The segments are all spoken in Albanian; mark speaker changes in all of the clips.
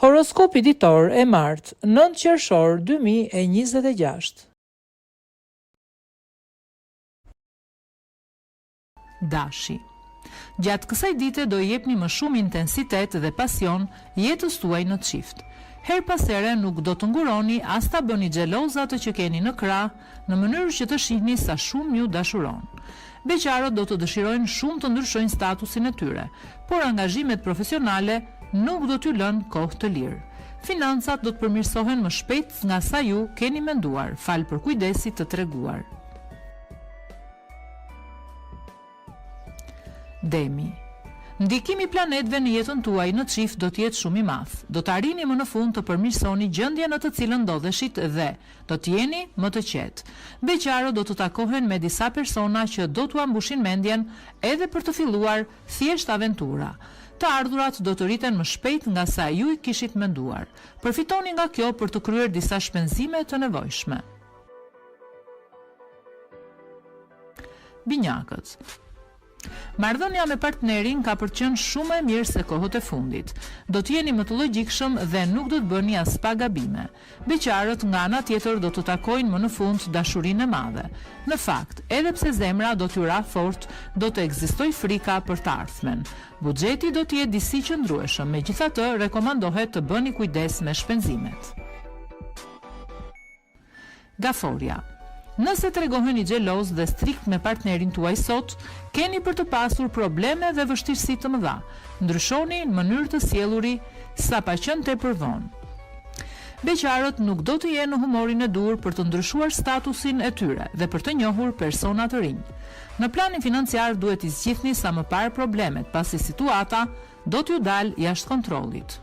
Speaker 1: Horoskopi ditor e martë, 9 qershor 2026. Dashi. Gjatë kësaj dite do jepni më shumë intensitet dhe pasion jetës tuaj në çift. Her pas here nuk do të nguroni as ta bëni xheloz atë që keni në krah, në mënyrë që të shihni sa shumë ju dashuron. Beqarët do të dëshirojnë shumë të ndryshojnë statusin e tyre, por angazhimet profesionale nuk do t'ju lënë kohë të lirë. Financat do të përmirësohen më shpejt nga sa ju keni menduar, fal për kujdesit të treguar. Demi. Ndikimi i planetëve në jetën tuaj në çift do të jetë shumë i madh. Do të arrini më në fund të përmirësoni gjendjen në të cilën ndodheshit dhe do të jeni më të qetë. Beqarët do të takohen me disa persona që do t'u ambushin mendjen edhe për të filluar thjesht aventura. Të ardhurat do të rriten më shpejt nga sa ju i kishit menduar. Përfitoni nga kjo për të kryer disa shpenzime të nevojshme. Binjakët. Marrëdhënia me partnerin ka për të qenë shumë e mirë se kohët e fundit. Do të jeni më të logjikshëm dhe nuk do të bëni as pa gabime. Beqarët nga ana tjetër do të takojnë më në fund dashurinë e madhe. Në fakt, edhe pse zemra do t'ju ra fort, do të ekzistojë frika për të ardhmen. Buxheti do të jetë disi qëndrueshëm, megjithatë rekomandohet të bëni kujdes me shpenzimet. Gaforia. Nëse tregoheni xheloz dhe strikt me partnerin tuaj sot, keni për të pasur probleme dhe vështirësi të mëdha. Ndryshoni në mënyrë të sjelluri sa pa qenë tepër vonë. Beqarët nuk do të jenë në humorin e dur për të ndryshuar statusin e tyre dhe për të njohur persona të rinj. Në planin financiar duhet i zgjidhni sa më parë problemet, pasi situata do t'ju dalë jashtë kontrollit.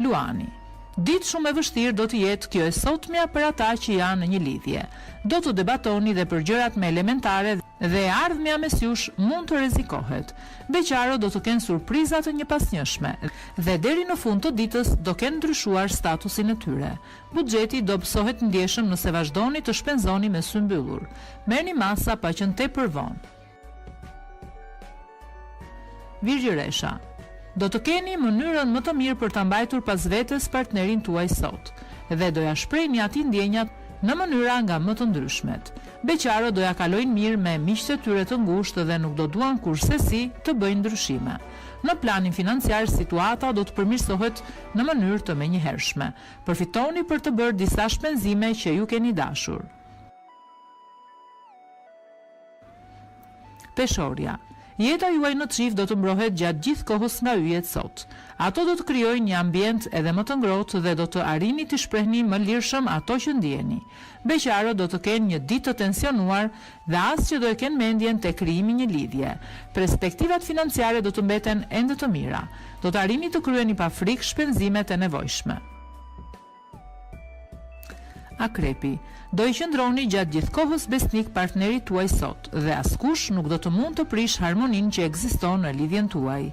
Speaker 1: Luani. Ditë shumë e vështirë do të jetë kjo e sotmja për ata që janë në një lidhje. Do të debatoni dhe për gjërat më elementare dhe ardhmja mes jush mund të rrezikohet. Beqarët do të kenë surpriza të njëpasnjëshme dhe deri në fund të ditës do kenë ndryshuar statusin e tyre. Buxheti do bësohet ndjeshëm nëse vazhdoni të shpenzoni me sy mbyllur. Merrni masa pa qenë tepër vonë. Virgjëresha. Do të keni mënyrën më të mirë për ta mbajtur pas vetes partnerin tuaj sot dhe do ja shprehni atij ndjenjat në mënyra nga më të ndryshmet. Beqarët do ja kalojnë mirë me miqtë e tyre të ngushtë dhe nuk do duan kurrësi të bëjnë ndryshime. Në planin financiar situata do të përmirësohet në mënyrë të menjëhershme. Përfitoni për të bërë disa shpenzime që ju keni dashur. Peshorja. Jeta juaj në çift do të mbrohet gjatë gjithë kohës nga yjet sot. Ato do të krijojnë një ambient edhe më të ngrohtë dhe do të arrini të shprehni më lirshëm ato që ndjeni. Beqarët do të kenë një ditë të tensionuar dhe as që do e kenë mendjen te krijimi një lidhje. Perspektivat financiare do të mbeten ende të mira. Do të arrini të kryeni pa frikë shpenzimet e nevojshme. Akrepi. Do i qëndroni gjatë gjithë kohës besnik partnerit tuaj sot dhe askush nuk do të mund të prish harmoninë që ekziston në lidhjen tuaj.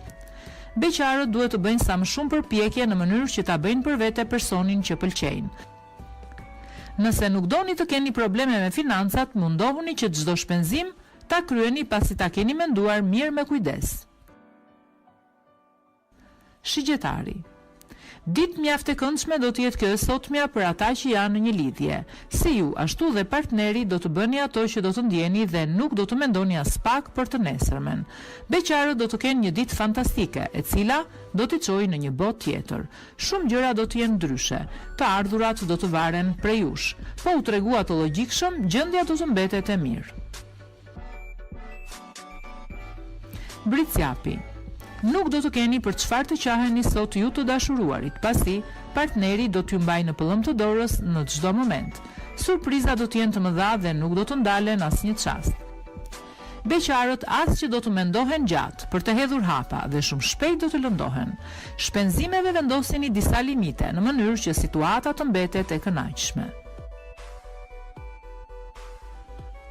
Speaker 1: Beqarët duhet të bëjnë sa më shumë përpjekje në mënyrë që ta bëjnë për vete personin që pëlqejnë. Nëse nuk doni të keni probleme me financat, mundohuni që çdo shpenzim ta kryeni pasi ta keni menduar mirë me kujdes. Shigjetari. Ditë mjaft e këndshme do të jetë kjo e sotmja për ata që janë në një lidhje. Si ju, ashtu dhe partneri do të bëni ato që do të ndjeni dhe nuk do të mendoni as pak për të nesërmen. Beqarët do të kenë një ditë fantastike, e cila do t'i çojë në një botë tjetër. Shumë gjëra do të jenë ndryshe. Të ardhurat do të varen prej jush. Po u tregua të logjikshëm, gjendja do të mbetet e mirë. Bricjapi. Nuk do të keni për çfarë të qaheni sot ju të dashuruarit, pasi partneri do t'ju mbajë në pëllëm të dorës në çdo moment. Surpriza do të jenë të mëdha dhe nuk do të ndalen asnjë çast. Beqarët as që do të mendohen gjatë për të hedhur hapa dhe shumë shpejt do të lëndohen. Shpenzimeve vendosini disa limite në mënyrë që situata të mbetet e kënaqshme.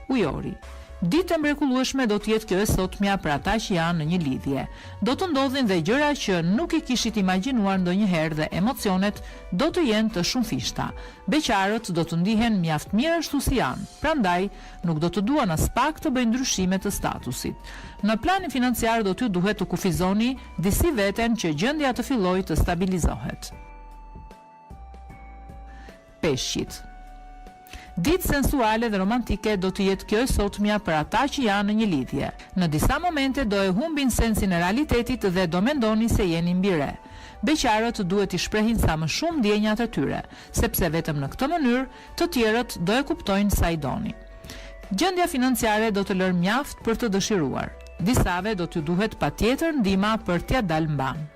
Speaker 1: Ujori. Ditë e mrekullueshme do të jetë kjo e sotmja për ata që janë në një lidhje. Do të ndodhin dhe gjëra që nuk i kishit imagjinuar ndonjëherë dhe emocionet do të jenë të shumëfishta. Beqarët do të ndihen mjaft mirë ashtu si janë, prandaj nuk do të duan as pak të bëjnë ndryshime të statusit. Në planin financiar do t'ju duhet të kufizoni disi veten që gjendja të fillojë të stabilizohet. Peshqit. Ditë sensuale dhe romantike do të jetë kjo e sotmja për ata që janë në një lidhje. Në disa momente do e humbin sensin e realitetit dhe do mendoni se jeni mbi re. Beqarët duhet i shprehin sa më shumë ndjenjat e tyre, sepse vetëm në këtë mënyrë të tjerët do e kuptojnë sa i doni. Gjendja financiare do të lërë mjaft për të dëshiruar. Disave do t'ju duhet patjetër ndihma për t'ia dalë mban.